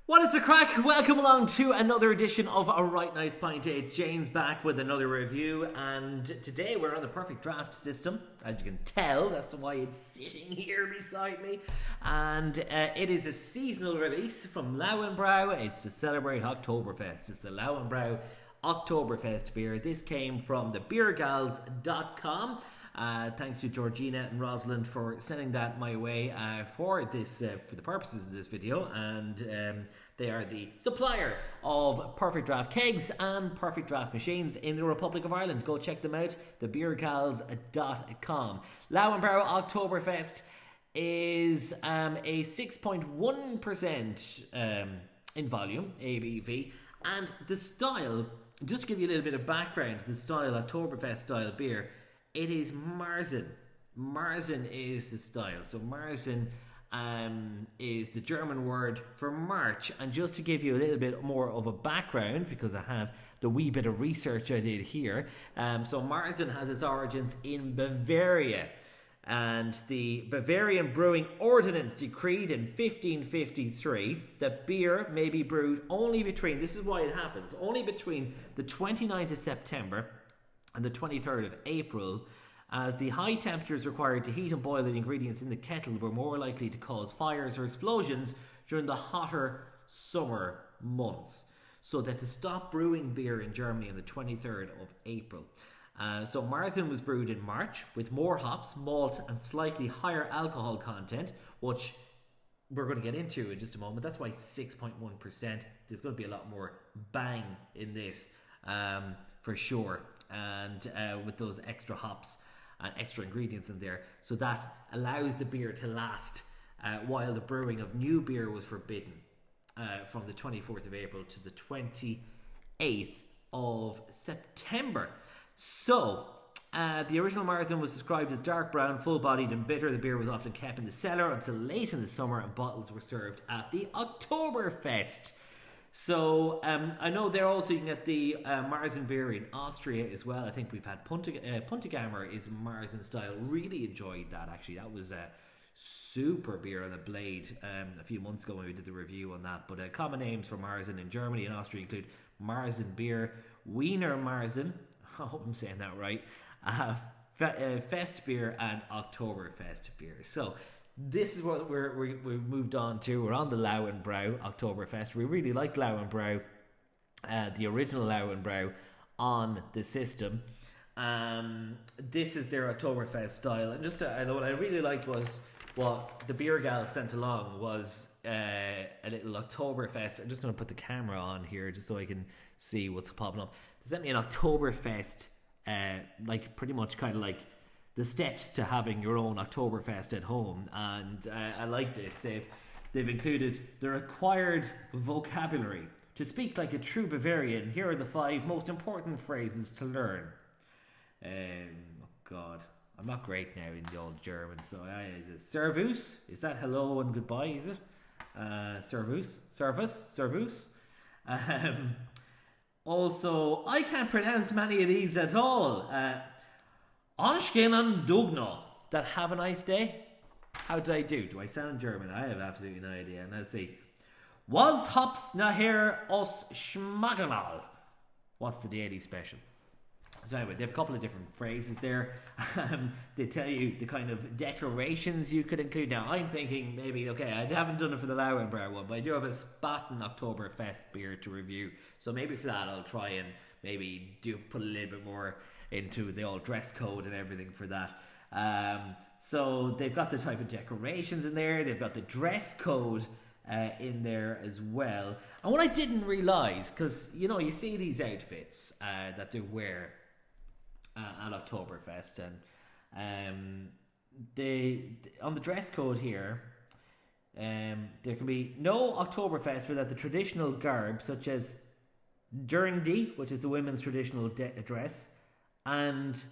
What is the crack? Welcome along to another edition of A Right Nice Pint. It's James back with another review, and today we're on the perfect draft system. As you can tell, that's why it's sitting here beside me. And it is a seasonal release from Lowenbrau. It's to celebrate Oktoberfest. It's the Lowenbrau Oktoberfest beer. This came from the beergals.com. Thanks to Georgina and Rosalind for sending that my way for the purposes of this video, and they are the supplier of Perfect Draft kegs and Perfect Draft machines in the Republic of Ireland. Go check them out, thebeergals.com. Lowenbrau Oktoberfest is a 6.1% in volume ABV, and the style, just to give you a little bit of background, the style, Oktoberfest style beer, it is Marzen. Marzen is the style. So Marzen is the German word for March. And just to give you a little bit more of a background, because I have the wee bit of research I did here. So Marzen has its origins in Bavaria. And the Bavarian Brewing Ordinance decreed in 1553 that beer may be brewed only between, this is why it happens, only between the 29th of September and the 23rd of April, as the high temperatures required to heat and boil the ingredients in the kettle were more likely to cause fires or explosions during the hotter summer months. So that to stop brewing beer in Germany on the 23rd of April. So Marzen was brewed in March with more hops, malt and slightly higher alcohol content, which we're going to get into in just a moment. That's why it's 6.1%. There's going to be a lot more bang in this for sure. And with those extra hops and extra ingredients in there, so that allows the beer to last while the brewing of new beer was forbidden from the 24th of April to the 28th of September. So the original Marzen was described as dark brown, full-bodied and bitter. The beer was often kept in the cellar until late in the summer, and bottles were served at the Oktoberfest. So I know they're also, you can get the Marzen beer in Austria as well. I think we've had Puntigammer is Marzen style. Really enjoyed that, actually. That was a super beer on a blade a few months ago when we did the review on that. But common names for Marzen in Germany and Austria include Marzen beer, Wiener Marzen, I hope I'm saying that right, Fest beer and Oktoberfest beer. So this is what we've moved on to. We're on the Lowenbrau Oktoberfest. We really like Lowenbrau, the original Lowenbrau on the system. This is their Oktoberfest style. And just I know what I really liked was what the beer gal sent along was a little Oktoberfest. I'm just going to put the camera on here just so I can see what's popping up. They sent me an Oktoberfest, like pretty much kind of like the steps to having your own Oktoberfest at home, and I like this. They've included the required vocabulary to speak like a true Bavarian. Here are the 5 most important phrases to learn. Oh God, I'm not great now in the old German. So is it Servus? Is that hello and goodbye? Is it Servus? Servus? Also, I can't pronounce many of these at all. Anschenen Dugno. That have a nice day. How did I do? Do I sound German? I have absolutely no idea. And let's see. Was hops nachher os schmagenal? What's the daily special? So anyway, they have a couple of different phrases there. They tell you the kind of decorations you could include. Now, I'm thinking maybe, okay, I haven't done it for the Lowenbrau one, but I do have a Spaten Oktoberfest beer to review. So maybe for that, I'll try and maybe put a little bit more into the old dress code and everything for that. So they've got the type of decorations in there. They've got the dress code in there as well. And what I didn't realise, because, you know, you see these outfits that they wear at Oktoberfest, and on the dress code here, there can be no Oktoberfest without the traditional garb such as Dirndl, which is the women's traditional dress, and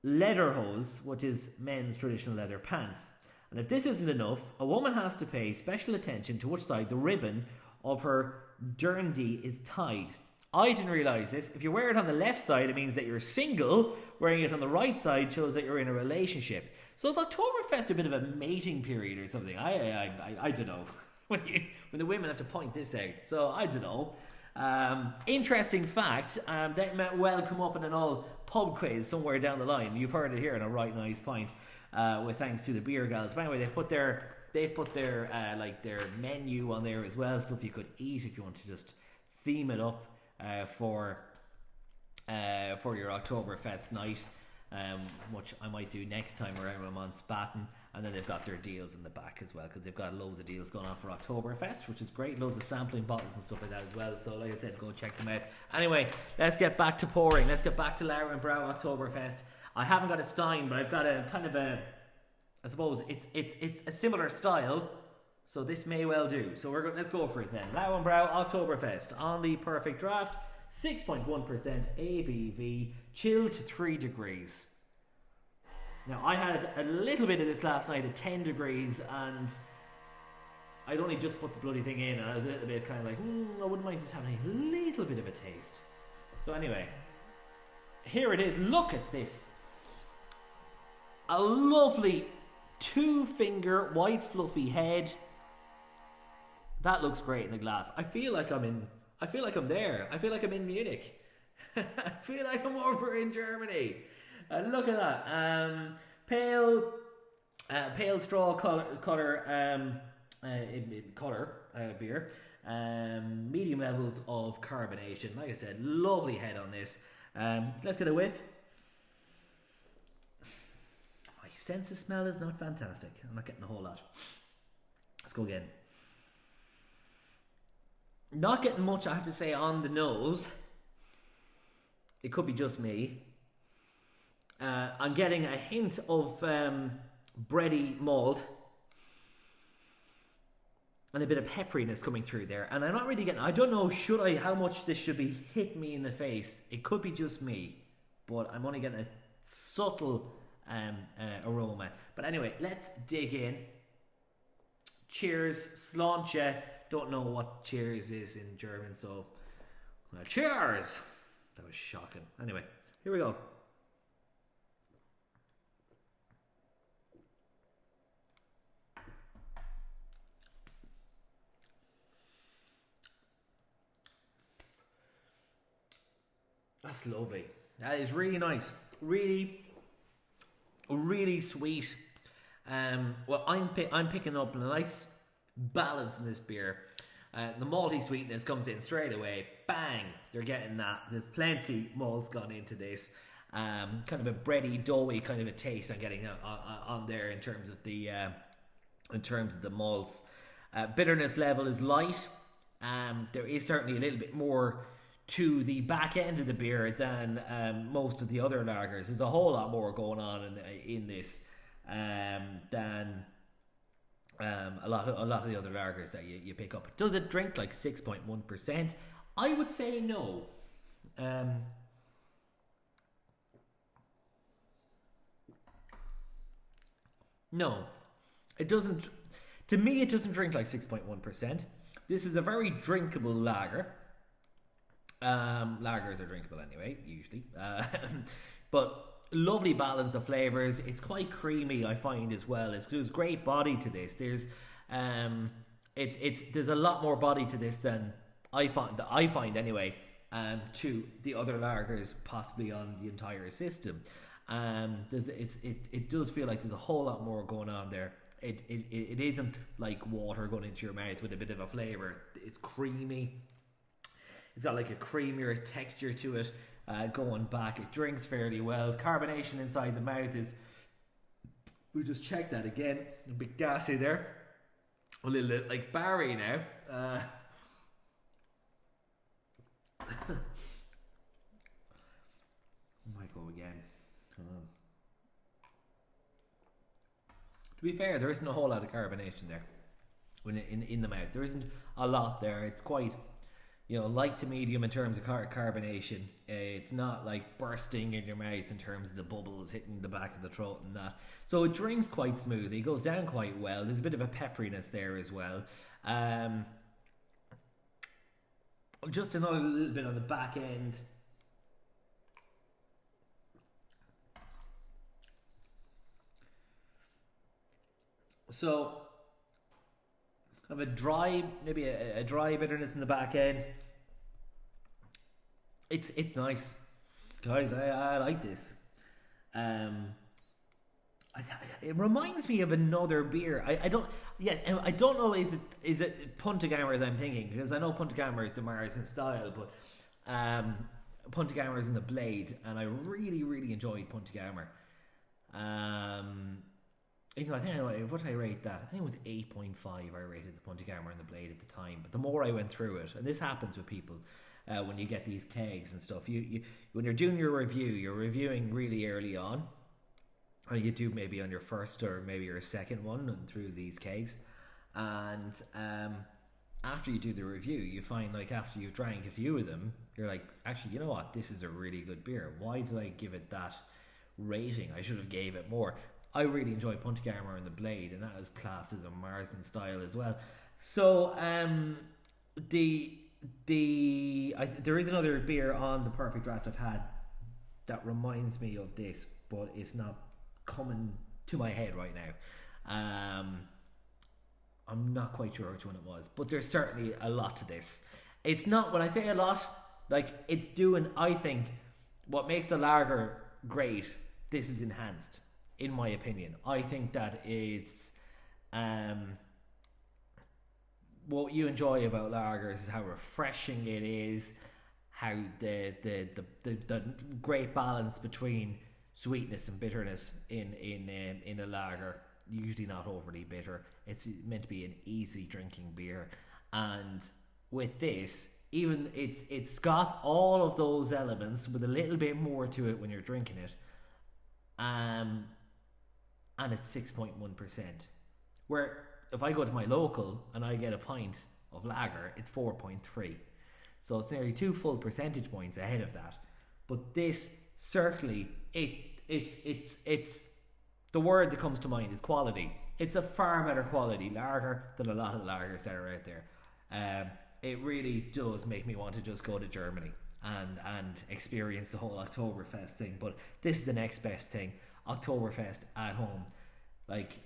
lederhose, which is men's traditional leather pants. And if this isn't enough, a woman has to pay special attention to which side the ribbon of her Dirndl is tied. I didn't realise this. If you wear it on the left side, it means that you're single. Wearing it on the right side shows that you're in a relationship. So is Oktoberfest a bit of a mating period or something? I don't know. when the women have to point this out. So I don't know. Interesting fact, that might well come up in an old pub quiz somewhere down the line. You've heard it here in a right nice pint, with thanks to the beer gals. But anyway, they've put their like their menu on there as well, stuff you could eat if you want to just theme it up for your Oktoberfest night. Which I might do next time around when I'm on Spaten. And then they've got their deals in the back as well, because they've got loads of deals going on for Oktoberfest, which is great. Loads of sampling bottles and stuff like that as well. So like I said, go check them out. Anyway, let's get back to pouring. Let's get back to Lowenbrau Oktoberfest. I haven't got a Stein, but I've got a kind of a, I suppose it's a similar style, so this may well do. So let's go for it then. Lowenbrau Oktoberfest on the perfect draft, 6.1% ABV, chilled to 3 degrees. Now, I had a little bit of this last night at 10 degrees, and I'd only just put the bloody thing in, and I was a little bit kind of like, I wouldn't mind just having a little bit of a taste. So anyway, here it is. Look at this. A lovely 2-finger white fluffy head. That looks great in the glass. I feel like I'm there. I feel like I'm in Munich. I feel like I'm over in Germany. Look at that. Pale straw color beer. Medium levels of carbonation. Like I said, lovely head on this. Let's get a whiff. My sense of smell is not fantastic. I'm not getting a whole lot. Let's go again. Not getting much, I have to say, on the nose. It could be just me. I'm getting a hint of bready malt and a bit of pepperiness coming through there. And I'm not really getting, I don't know how much this should be hitting me in the face. It could be just me, but I'm only getting a subtle aroma. But anyway, let's dig in. Cheers, sláinte. Don't know what cheers is in German, so cheers. That was shocking. Anyway, here we go. That's lovely. That is really nice. Really, really sweet. Well, I'm picking up a nice balance in this beer. The malty sweetness comes in straight away. Bang! You're getting that. There's plenty malts gone into this. Kind of a bready, doughy kind of a taste I'm getting on there in terms of the malts. Bitterness level is light. There is certainly a little bit more to the back end of the beer than most of the other lagers. There's a whole lot more going on in this than a lot of the other lagers that you pick up. Does it drink like 6.1%? I would say no. No, it doesn't. To me, it doesn't drink like 6.1%. This is a very drinkable lager. Lagers are drinkable anyway, usually. But lovely balance of flavors. It's quite creamy, I find, as well. There's great body to this. There's a lot more body to this than I find anyway. To the other lagers possibly on the entire system. It does feel like there's a whole lot more going on there. It isn't like water going into your mouth with a bit of a flavor. It's creamy. It's got like a creamier texture to it going back. It drinks fairly well. Carbonation inside the mouth is... We'll just check that again. A bit gassy there. A little bit like Barry now. Might go again. To be fair, there isn't a whole lot of carbonation there. When in the mouth, there isn't a lot there. It's quite... light to medium in terms of carbonation. It's not like bursting in your mouth in terms of the bubbles hitting the back of the throat and that. So it drinks quite smoothly. It goes down quite well. There's a bit of a pepperiness there as well. Just another little bit on the back end. So of a dry, maybe a dry bitterness in the back end. It's nice, guys. I like this. It reminds me of another beer. I don't know. Is it Punta Gamers I'm thinking, because I know Punta Gamer is the Marzen style, but Punta Gamer is in the Blade, and I really enjoyed Punta Gamer. Even though what did I rate that? I think it was 8.5. I rated the Punta Gamer and the Blade at the time. But the more I went through it, and this happens with people when you get these kegs and stuff, you when you're doing your review, you're reviewing really early on. Or you do maybe on your first or maybe your second one and through these kegs, and after you do the review, you find like after you've drank a few of them, you're like, actually, you know what, this is a really good beer. Why did I give it that rating? I should have gave it more. I really enjoyed Punta Gamer and the Blade, and that is classed as a Marzen style as well. So there is another beer on the Perfect Draft I've had that reminds me of this, but it's not coming to my head right now. I'm not quite sure which one it was, but there's certainly a lot to this. It's not, when I say a lot, like it's doing, I think, what makes the lager great, this is enhanced, in my opinion. I think that it's what you enjoy about lagers is how refreshing it is, how the great balance between sweetness and bitterness in a lager, usually not overly bitter. It's meant to be an easy drinking beer, and with this, even it's got all of those elements with a little bit more to it when you're drinking it, and it's 6.1%. Where if I go to my local and I get a pint of lager, it's 4.3. So it's nearly 2 full percentage points ahead of that. But this certainly, it's the word that comes to mind is quality. It's a far better quality lager than a lot of lagers that are out there. It really does make me want to just go to Germany and experience the whole Oktoberfest thing. But this is the next best thing. Oktoberfest at home. Like,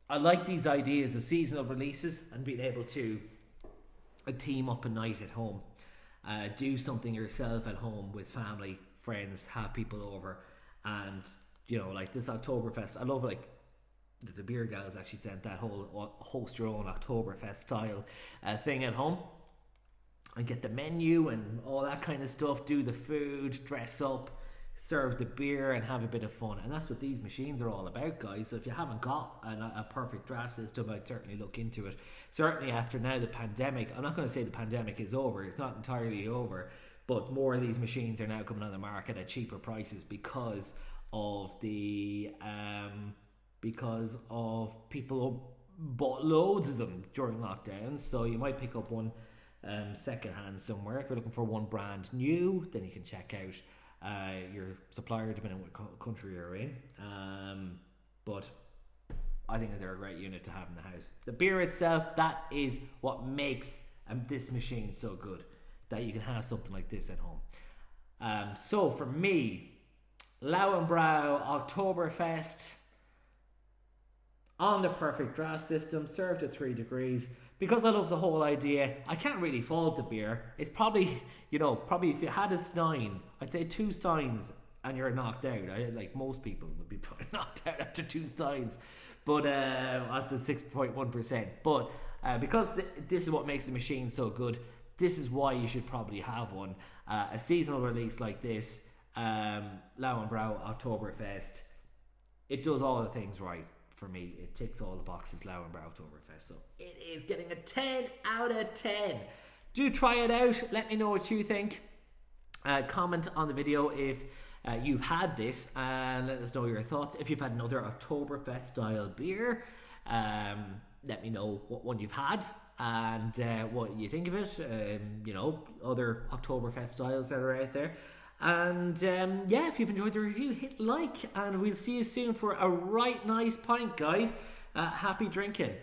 I like these ideas of seasonal releases and being able to team up a night at home. Do something yourself at home with family, friends, have people over. And, you know, like this Oktoberfest, I love, like, the beer gals actually sent that whole host your own Oktoberfest style thing at home. And get the menu and all that kind of stuff, do the food, dress up, serve the beer and have a bit of fun. And that's what these machines are all about, guys. So if you haven't got a perfect draft system, I'd certainly look into it. Certainly after now the pandemic, I'm not going to say the pandemic is over, it's not entirely over, but more of these machines are now coming on the market at cheaper prices because of people bought loads of them during lockdown. So you might pick up one second hand somewhere. If you're looking for one brand new, then you can check out your supplier depending on what country you're in. But I think that they're a great unit to have in the house. The beer itself, that is what makes this machine so good, that you can have something like this at home. So for me, Lowenbrau Oktoberfest on the perfect draft system, served at 3 degrees. Because I love the whole idea, I can't really fault the beer. It's probably if you had a stein, I'd say 2 steins and you're knocked out. Like most people would be probably knocked out after 2 steins, but at the 6.1%. But because this is what makes the machine so good, this is why you should probably have one. A seasonal release like this, Lowenbrau Oktoberfest, it does all the things right. For me, it ticks all the boxes, Lowenbrau Oktoberfest. So it is getting a 10 out of 10. Do try it out. Let me know what you think. Comment on the video if you've had this, and let us know your thoughts. If you've had another Oktoberfest style beer, let me know what one you've had and what you think of it. Other Oktoberfest styles that are out there. And if you've enjoyed the review, hit like, and we'll see you soon for a right nice pint, guys. Happy drinking.